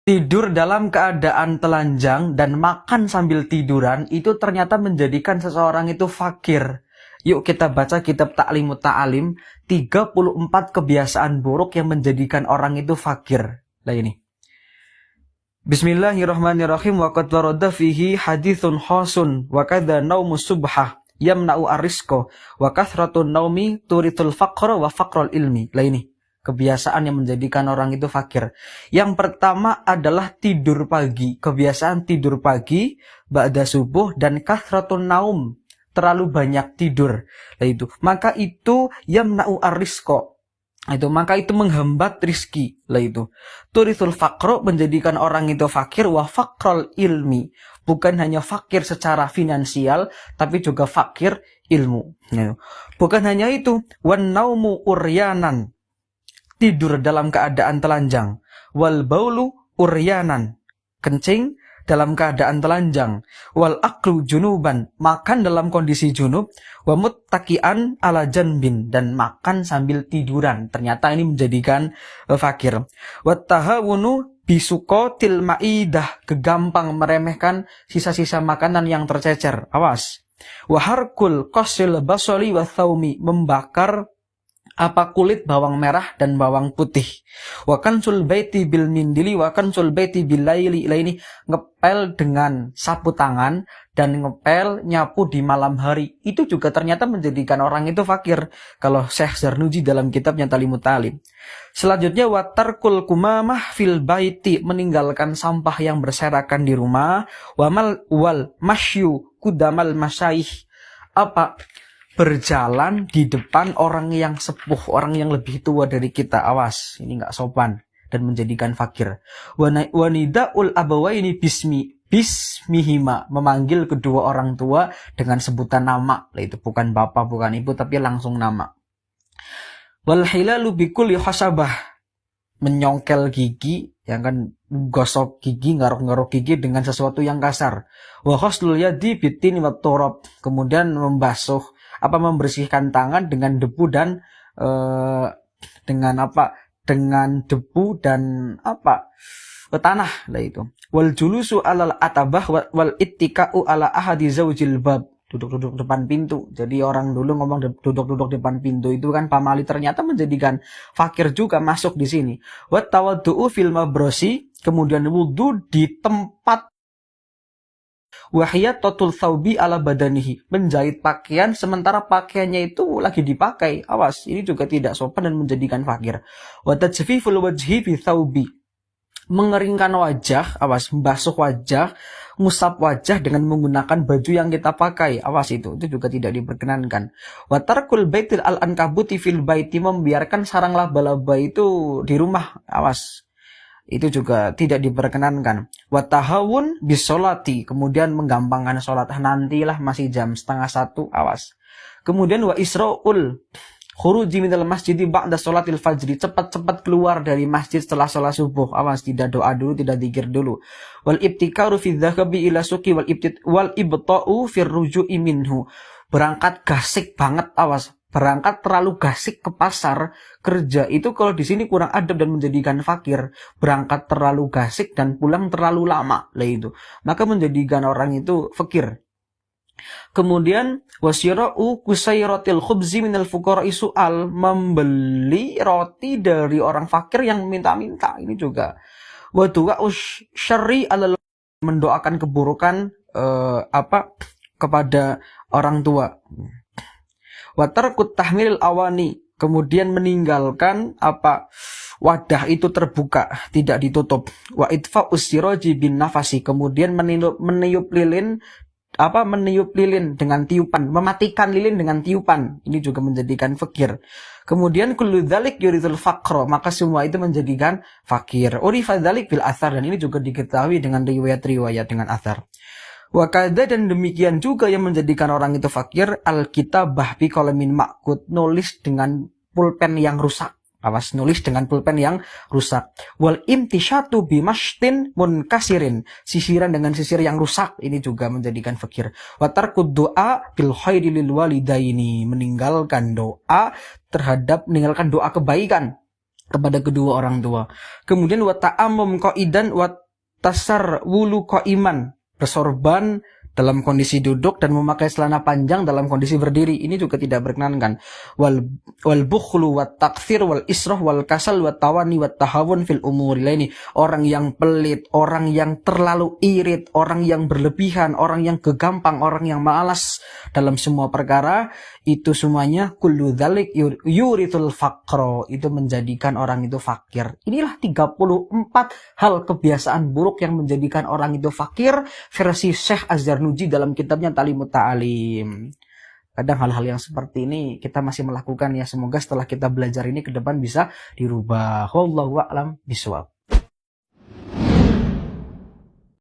Tidur dalam keadaan telanjang dan makan sambil tiduran itu ternyata menjadikan seseorang itu fakir. Yuk kita baca kitab Ta'limut Ta'alim, 34 kebiasaan buruk yang menjadikan orang itu fakir. Lah ini. Bismillahirrahmanirrahim, wa qad warada fihi haditsun khasun wa kadza naumus subhah yamna'u ar-rizqa wa kathratun naumi turithul faqra wa faqrul ilmi. Lah ini kebiasaan yang menjadikan orang itu fakir. Yang pertama adalah tidur pagi. Kebiasaan tidur pagi, ba'da subuh, dan kathratun naum, terlalu banyak tidur. Lah itu. Maka itu yamna'u ar-rizqa. Maka itu menghambat rizki. Lah itu. Turithul faqro, menjadikan orang itu fakir, wa faqrul ilmi. Bukan hanya fakir secara finansial, tapi juga fakir ilmu. Bukan hanya itu, wan naumu uryanan, tidur dalam keadaan telanjang, wal baulu uryanan, kencing dalam keadaan telanjang, wal aklu junuban, makan dalam kondisi junub, wa muttaki'an ala janbin, dan makan sambil tiduran. Ternyata ini menjadikan fakir. Wa tahawunu bisuqatil ma'idah, kegampang meremehkan sisa-sisa makanan yang tercecer. Awas. Wa harkul qasil basali wa thaumi, membakar kulit bawang merah dan bawang putih. Wa kansul baiti bil mindili wa kansul baiti bil laili. Ini ngepel dengan sapu tangan dan ngepel nyapu di malam hari. Itu juga ternyata menjadikan orang itu fakir. Kalau Syekh Zarnuji dalam kitabnya Ta'limut Ta'alim. Selanjutnya wa tarkul kumamah fil baiti, meninggalkan sampah yang berserakan di rumah. Wal masyu kudamal masyayikh, berjalan di depan orang yang sepuh, orang yang lebih tua dari kita. Awas, ini nggak sopan dan menjadikan fakir. Wanidaul abawaini bismihima, memanggil kedua orang tua dengan sebutan nama. Itu bukan bapak, bukan ibu, tapi langsung nama. Wal hilalu bikulli hasabah, menyongkel gigi, yang kan gosok gigi, ngaruk-ngaruk gigi dengan sesuatu yang kasar. Wa ghuslul yadi bitini wat turab, kemudian membersihkan tangan dengan debu dan dengan debu dan tanah. Lah itu. Wal julusu alal atabah wal ittika'u ala ahadi zaujil bab, duduk-duduk depan pintu. Jadi orang dulu ngomong duduk-duduk depan pintu itu kan pamali, ternyata menjadikan fakir juga masuk di sini. Wa tawaddu'u fil mabrosi, kemudian wudu di tempat. Wahiyatatul thawbi ala badanihi, menjahit pakaian sementara pakaiannya itu lagi dipakai. Awas, ini juga tidak sopan dan menjadikan fakir. Wa tajfiful wajhi bi thawbi, mengeringkan wajah. Awas, membasuh wajah, ngusap wajah dengan menggunakan baju yang kita pakai. Awas, itu juga tidak diperkenankan. Wa tarkul baitil al-ankabuti fil baiti, membiarkan sarang laba-laba itu di rumah. Awas, itu juga tidak diperkenankan. Wa tahawun bisolati, kemudian menggampangkan sholat. Nantilah masih jam 12:30. Awas. Kemudian wa isra'ul khuruji minal masjidi ba'da sholatil fajri, cepat-cepat keluar dari masjid setelah sholat subuh. Awas, tidak doa dulu, tidak zikir dulu. Wal ibtikaru fi dhahabi ila suqi wal ibta'u fir ruju'i minhu, berangkat gasik banget. Awas, berangkat terlalu gasik ke pasar kerja itu kalau di sini kurang adab dan menjadikan fakir. Berangkat terlalu gasik dan pulang terlalu lama. Lah itu, maka menjadikan orang itu fakir. Kemudian wasyira'u kusairatil khubzi minal fuqara'i su'al, membeli roti dari orang fakir yang minta-minta. Ini juga wa du'a'u syarri alal, mendoakan keburukan kepada orang tua. Wa tarkut tahmilil awani, kemudian meninggalkan wadah itu terbuka, tidak ditutup. Wa idfa'us siraji bin nafasi, kemudian meniup lilin dengan tiupan, mematikan lilin dengan tiupan. Ini juga menjadikan fakir. Kemudian kullu dzalik yuridul faqra, maka semua itu menjadikan fakir. Urifa dzalik bil athar, dan ini juga diketahui dengan riwayat-riwayat dengan athar. Wakada, dan demikian juga yang menjadikan orang itu fakir, al-kitabah bi qalamin ma'kud, nulis dengan pulpen yang rusak. Awas, nulis dengan pulpen yang rusak. Wal imtisyatu bi mashtin munkasirin, sisiran dengan sisir yang rusak. Ini juga menjadikan fakir. Wa tarkud doa bil khairi lil walidaini, meninggalkan doa kebaikan kepada kedua orang tua. Kemudian wa ta'ammum qaidan wa tasarwulu qaiman, bersorban dalam kondisi duduk dan memakai celana panjang dalam kondisi berdiri, ini juga tidak berkenankan. Wal bukhlu wat takfir wal israh wal kasal wat tawani wat tahawun fil umuri laini, orang yang pelit, orang yang terlalu irit, orang yang berlebihan, orang yang kegampang, orang yang malas dalam semua perkara, itu semuanya kullu dzalik yurithul faqra, itu menjadikan orang itu fakir. Inilah 34 hal kebiasaan buruk yang menjadikan orang itu fakir versi Syekh Az-Zarnuji dalam kitabnya Ta'limut Ta'alim. Kadang hal-hal yang seperti ini kita masih melakukan ya, semoga setelah kita belajar ini ke depan bisa dirubah. Wallahu a'lam bishawab.